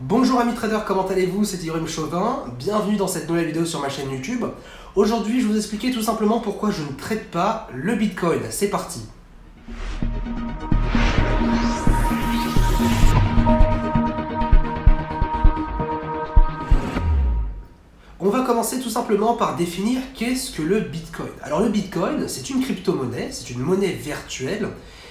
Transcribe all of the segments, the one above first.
Bonjour amis traders, comment allez-vous? C'est Yorim Chauvin, bienvenue dans cette nouvelle vidéo sur ma chaîne YouTube. Aujourd'hui, je vais vous expliquer tout simplement pourquoi je ne trade pas le Bitcoin. C'est parti! On va commencer tout simplement par définir qu'est-ce que le Bitcoin. Alors le Bitcoin, c'est une crypto-monnaie, c'est une monnaie virtuelle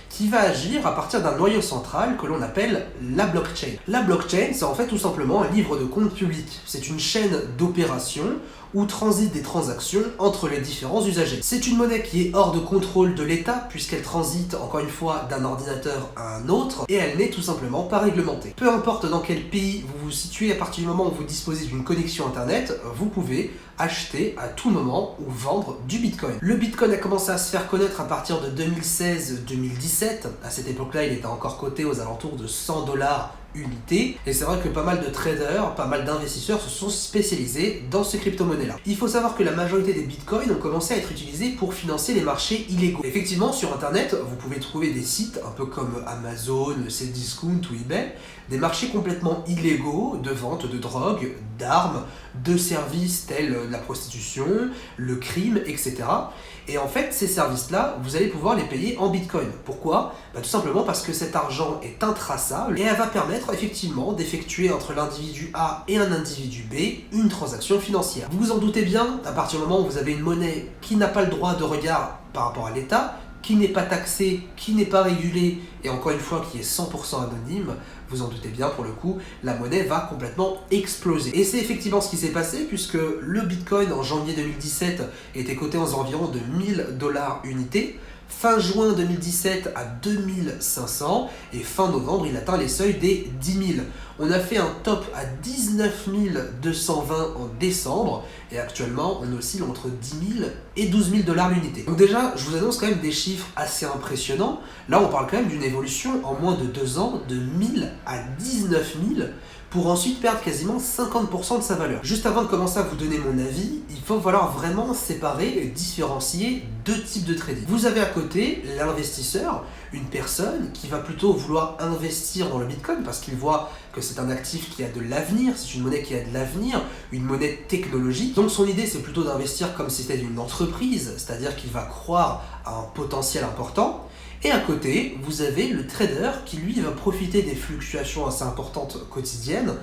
qui va agir à partir d'un noyau central que l'on appelle la blockchain. La blockchain, c'est en fait tout simplement un livre de compte public. C'est une chaîne d'opérations où transitent des transactions entre les différents usagers. C'est une monnaie qui est hors de contrôle de l'État puisqu'elle transite encore une fois d'un ordinateur à un autre et elle n'est tout simplement pas réglementée. Peu importe dans quel pays vous vous situez, à partir du moment où vous disposez d'une connexion internet, vous pouvez acheter à tout moment ou vendre du Bitcoin. Le Bitcoin a commencé à se faire connaître à partir de 2016-2017. À cette époque-là, il était encore coté aux alentours de 100 $ unité. Et c'est vrai que pas mal de traders, pas mal d'investisseurs se sont spécialisés dans ces crypto-monnaies-là. Il faut savoir que la majorité des bitcoins ont commencé à être utilisés pour financer les marchés illégaux. Effectivement, sur internet, vous pouvez trouver des sites un peu comme Amazon, Cdiscount ou eBay, des marchés complètement illégaux de vente de drogue, d'armes, de services tels la prostitution, le crime, etc. Et en fait, ces services-là, vous allez pouvoir les payer en Bitcoin. Pourquoi? Tout simplement parce que cet argent est intraçable et elle va permettre effectivement d'effectuer entre l'individu A et un individu B une transaction financière. Vous vous en doutez bien, à partir du moment où vous avez une monnaie qui n'a pas le droit de regard par rapport à l'État, qui n'est pas taxée, qui n'est pas régulée et encore une fois qui est 100% anonyme, vous en doutez bien pour le coup, la monnaie va complètement exploser. Et c'est effectivement ce qui s'est passé puisque le Bitcoin en janvier 2017 était coté aux environs de 1000 $ unité. Fin juin 2017 à 2500 et fin novembre il atteint les seuils des 10 000. On a fait un top à 19 220 en décembre et actuellement on oscille entre 10 000 et 12 000 $ l'unité. Donc déjà je vous annonce quand même des chiffres assez impressionnants. Là on parle quand même d'une évolution en moins de 2 ans de 1000 à 19 000 pour ensuite perdre quasiment 50% de sa valeur. Juste avant de commencer à vous donner mon avis, il faut falloir vraiment séparer et différencier deux types de trading. Vous avez à côté l'investisseur, une personne qui va plutôt vouloir investir dans le Bitcoin parce qu'il voit que c'est un actif qui a de l'avenir, c'est une monnaie qui a de l'avenir, une monnaie technologique. Donc son idée c'est plutôt d'investir comme si c'était une entreprise, c'est-à-dire qu'il va croire à un potentiel important. Et à côté, vous avez le trader qui lui va profiter des fluctuations assez importantes quotidiennes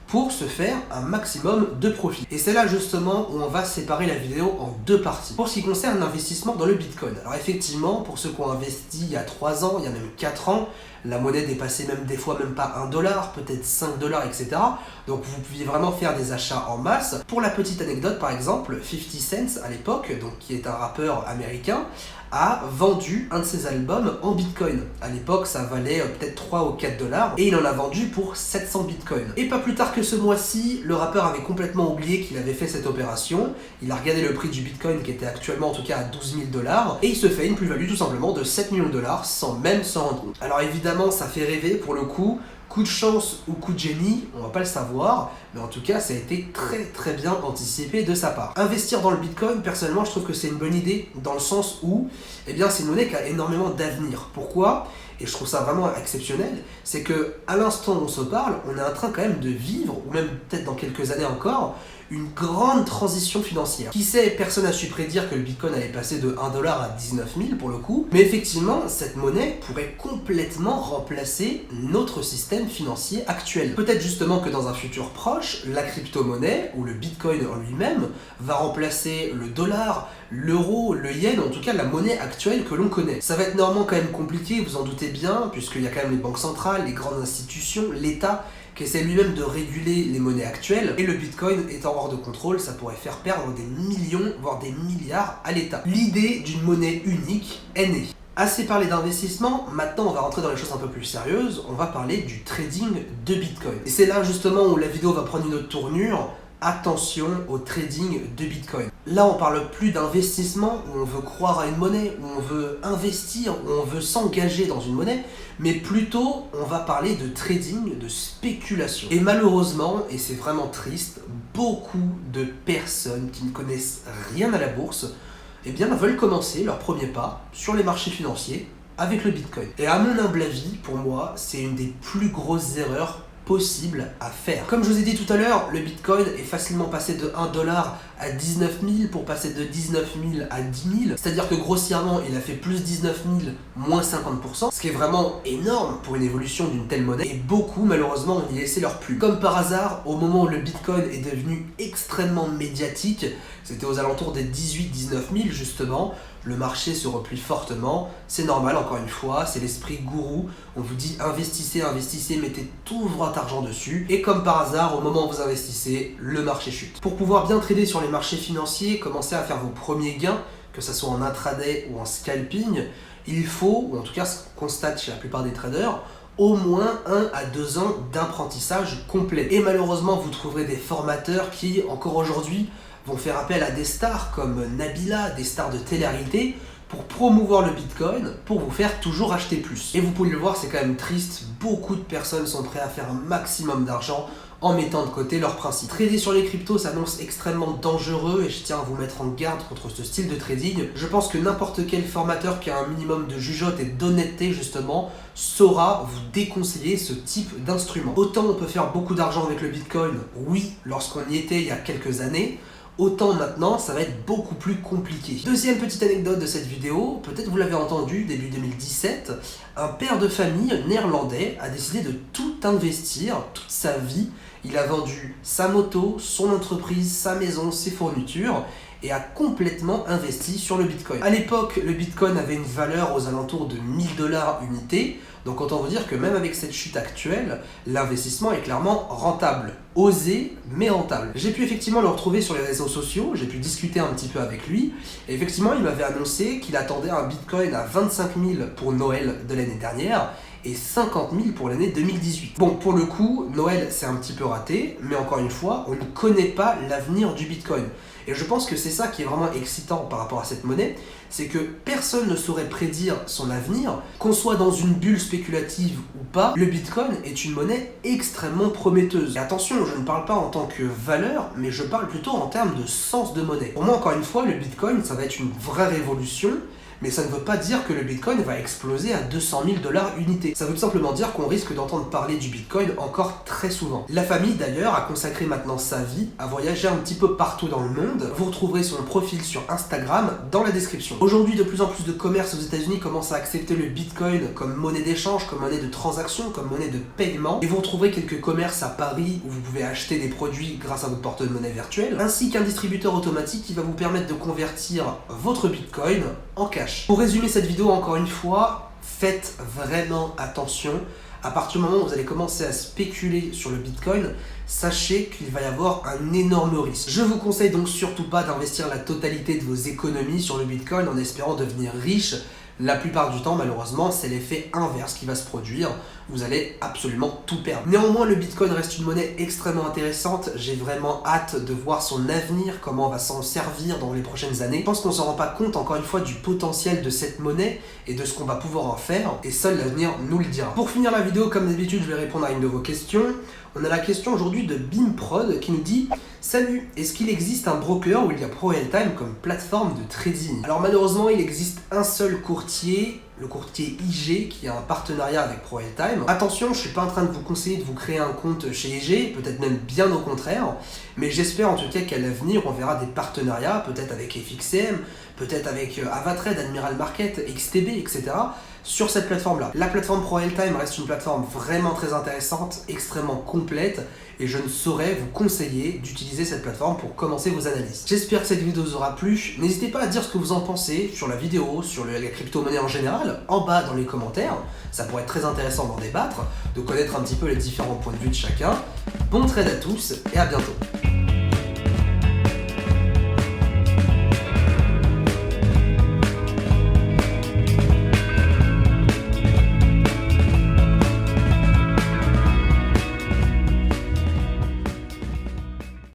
pour se faire un maximum de profit. Et c'est là justement où on va séparer la vidéo en deux parties. Pour ce qui concerne l'investissement dans le Bitcoin. Alors effectivement, pour ceux qui ont investi il y a 3 ans, il y a même 4 ans, la monnaie dépassait même des fois même pas 1 $, peut-être 5 $, etc. Donc vous pouviez vraiment faire des achats en masse. Pour la petite anecdote par exemple, 50 Cent à l'époque, donc qui est un rappeur américain, a vendu un de ses albums en Bitcoin. À l'époque, ça valait peut-être 3 ou 4 $ et il en a vendu pour 700 Bitcoins. Et pas plus tard que ce mois-ci, le rappeur avait complètement oublié qu'il avait fait cette opération. Il a regardé le prix du Bitcoin qui était actuellement en tout cas à 12 000 $ et il se fait une plus-value tout simplement de 7 millions de $ sans même s'en rendre compte. Alors évidemment, ça fait rêver pour le coup. Coup de chance ou coup de génie, on va pas le savoir, mais en tout cas ça a été très bien anticipé de sa part. Investir dans le Bitcoin, personnellement je trouve que c'est une bonne idée dans le sens où eh bien, c'est une monnaie qui a énormément d'avenir. Pourquoi? Et je trouve ça vraiment exceptionnel, c'est que à l'instant où on se parle, on est en train quand même de vivre, ou même peut-être dans quelques années encore, une grande transition financière. Qui sait, personne n'a su prédire que le Bitcoin allait passer de 1 $ à 19 000 pour le coup, mais effectivement, cette monnaie pourrait complètement remplacer notre système financier actuel. Peut-être justement que dans un futur proche, la crypto-monnaie, ou le Bitcoin en lui-même, va remplacer le dollar, l'euro, le yen, en tout cas la monnaie actuelle que l'on connaît. Ça va être néanmoins quand même compliqué, vous en doutez bien, puisqu'il y a quand même les banques centrales, les grandes institutions, l'État, qui essaie lui-même de réguler les monnaies actuelles, et le Bitcoin étant hors de contrôle, ça pourrait faire perdre des millions, voire des milliards à l'État. L'idée d'une monnaie unique est née. Assez parlé d'investissement, maintenant on va rentrer dans les choses un peu plus sérieuses, on va parler du trading de Bitcoin. Et c'est là justement où la vidéo va prendre une autre tournure. Attention au trading de Bitcoin. Là, on parle plus d'investissement où on veut croire à une monnaie, où on veut investir, où on veut s'engager dans une monnaie, mais plutôt on va parler de trading, de spéculation. Et malheureusement, et c'est vraiment triste, beaucoup de personnes qui ne connaissent rien à la bourse, eh bien, veulent commencer leur premier pas sur les marchés financiers avec le Bitcoin. Et à mon humble avis, pour moi, c'est une des plus grosses erreurs possible à faire. Comme je vous ai dit tout à l'heure, le Bitcoin est facilement passé de 1 dollar à 19 000 pour passer de 19 000 à 10 000. C'est-à-dire que grossièrement, il a fait plus 19 000 moins 50%, ce qui est vraiment énorme pour une évolution d'une telle monnaie. Et beaucoup, malheureusement, ont y laissé leur plume. Comme par hasard, au moment où le Bitcoin est devenu extrêmement médiatique, c'était aux alentours des 18-19 000 justement, le marché se replie fortement, c'est normal encore une fois, c'est l'esprit gourou, on vous dit investissez, investissez, mettez tout votre argent dessus, et comme par hasard, au moment où vous investissez, le marché chute. Pour pouvoir bien trader sur les marchés financiers, commencer à faire vos premiers gains, que ce soit en intraday ou en scalping, il faut, ou en tout cas ce qu'on constate chez la plupart des traders, au moins 1 à 2 ans d'apprentissage complet. Et malheureusement, vous trouverez des formateurs qui, encore aujourd'hui, vont faire appel à des stars comme Nabila, des stars de télé-réalité, pour promouvoir le Bitcoin, pour vous faire toujours acheter plus. Et vous pouvez le voir, c'est quand même triste, beaucoup de personnes sont prêtes à faire un maximum d'argent en mettant de côté leurs principes. Trader sur les cryptos s'annonce extrêmement dangereux et je tiens à vous mettre en garde contre ce style de trading. Je pense que n'importe quel formateur qui a un minimum de jugeote et d'honnêteté justement saura vous déconseiller ce type d'instrument. Autant on peut faire beaucoup d'argent avec le Bitcoin, oui, lorsqu'on y était il y a quelques années, autant maintenant, ça va être beaucoup plus compliqué. Deuxième petite anecdote de cette vidéo, peut-être vous l'avez entendu, début 2017, un père de famille néerlandais a décidé de tout investir, toute sa vie. Il a vendu sa moto, son entreprise, sa maison, ses fournitures et a complètement investi sur le Bitcoin. À l'époque, le Bitcoin avait une valeur aux alentours de 1000 dollars unité, donc autant vous dire que même avec cette chute actuelle, l'investissement est clairement rentable. Osé, mais rentable. J'ai pu effectivement le retrouver sur les réseaux sociaux, j'ai pu discuter un petit peu avec lui, et effectivement il m'avait annoncé qu'il attendait un Bitcoin à 25 000 pour Noël de l'année dernière, et 50 000 pour l'année 2018. Bon, pour le coup, Noël c'est un petit peu raté, mais encore une fois, on ne connaît pas l'avenir du Bitcoin. Et je pense que c'est ça qui est vraiment excitant par rapport à cette monnaie, c'est que personne ne saurait prédire son avenir, qu'on soit dans une bulle spéculative ou pas, le Bitcoin est une monnaie extrêmement prometteuse. Et attention, je ne parle pas en tant que valeur, mais je parle plutôt en termes de sens de monnaie. Pour moi, encore une fois, le Bitcoin, ça va être une vraie révolution, mais ça ne veut pas dire que le Bitcoin va exploser à 200 000 dollars unité. Ça veut tout simplement dire qu'on risque d'entendre parler du Bitcoin encore très souvent. La famille d'ailleurs a consacré maintenant sa vie à voyager un petit peu partout dans le monde. Vous retrouverez son profil sur Instagram dans la description. Aujourd'hui, de plus en plus de commerces aux États-Unis commencent à accepter le Bitcoin comme monnaie d'échange, comme monnaie de transaction, comme monnaie de paiement. Et vous retrouverez quelques commerces à Paris où vous pouvez acheter des produits grâce à votre porte-monnaie virtuelle, ainsi qu'un distributeur automatique qui va vous permettre de convertir votre Bitcoin en cash. Pour résumer cette vidéo encore une fois, faites vraiment attention. À partir du moment où vous allez commencer à spéculer sur le Bitcoin, sachez qu'il va y avoir un énorme risque. Je vous conseille donc surtout pas d'investir la totalité de vos économies sur le Bitcoin en espérant devenir riche. La plupart du temps, malheureusement, c'est l'effet inverse qui va se produire. Vous allez absolument tout perdre. Néanmoins, le Bitcoin reste une monnaie extrêmement intéressante. J'ai vraiment hâte de voir son avenir, comment on va s'en servir dans les prochaines années. Je pense qu'on ne se rend pas compte, encore une fois, du potentiel de cette monnaie et de ce qu'on va pouvoir en faire. Et seul l'avenir nous le dira. Pour finir la vidéo, comme d'habitude, je vais répondre à une de vos questions. On a la question aujourd'hui de BIMPROD qui nous dit « Salut, est-ce qu'il existe un broker où il y a ProRealTime comme plateforme de trading ?» Alors malheureusement, il existe un seul courtier, le courtier IG, qui a un partenariat avec ProRealTime. Attention, je ne suis pas en train de vous conseiller de vous créer un compte chez IG, peut-être même bien au contraire, mais j'espère en tout cas qu'à l'avenir, on verra des partenariats, peut-être avec FXCM, peut-être avec Avatrade, Admiral Market, XTB, etc., sur cette plateforme-là. La plateforme ProRealTime reste une plateforme vraiment très intéressante, extrêmement complète, et je ne saurais vous conseiller d'utiliser cette plateforme pour commencer vos analyses. J'espère que cette vidéo vous aura plu. N'hésitez pas à dire ce que vous en pensez sur la vidéo, sur la crypto-monnaie en général, en bas dans les commentaires. Ça pourrait être très intéressant d'en débattre, de connaître un petit peu les différents points de vue de chacun. Bon trade à tous et à bientôt.